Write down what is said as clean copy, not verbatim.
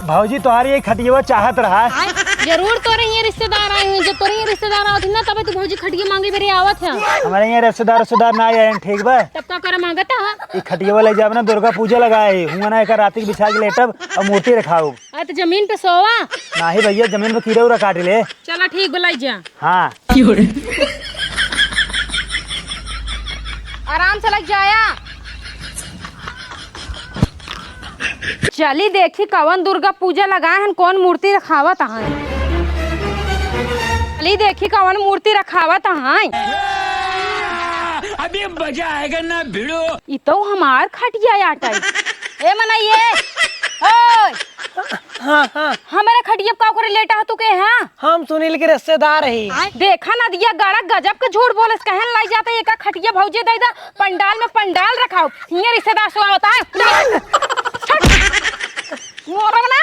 भाजी तुम्हारी ये खटिया चाहत रहा है। जरूर तोरे ये रिश्तेदार आए हैं, जब तोरे ये रिश्तेदार आवत ना तब तू भौजी खटिया मांगे मेरे आवत है। हमारे यहाँ रिश्तेदार ना आए ठीक बा। तब का करे मांगता है। ये खटिया वाले जब ना दुर्गा पूजा लगाए हुआ ना एक रात की बिछा के लेटब और मूर्ति रखाओ। तो जमीन पे सोवा नहीं भैया जमीन पे कीड़े उड़ा काट ले। चला ठीक बुलाई जा। हाँ आराम से लग जाया। चली देखी कवन दुर्गा पूजा लगाए हैं, कौन मूर्ति रखावत है। चली देखी कवन मूर्ति रखावत है। अभी मजा आएगा ना भिड़ो। ये तो हमार खटिया आटा ए मनाइए। ओए हाँ हाँ हमारे खटिया का करे लेटा है तू के? हाँ हम सुनील के रिश्तेदार ही। देखा ना दिया गाड़ा गजब के झूठ बोले कहन लाई जाता है। का खटिया भौजे दे दा पंडाल में पंडाल रखाओ। ये रिश्तेदार सो होता है मोरम ना।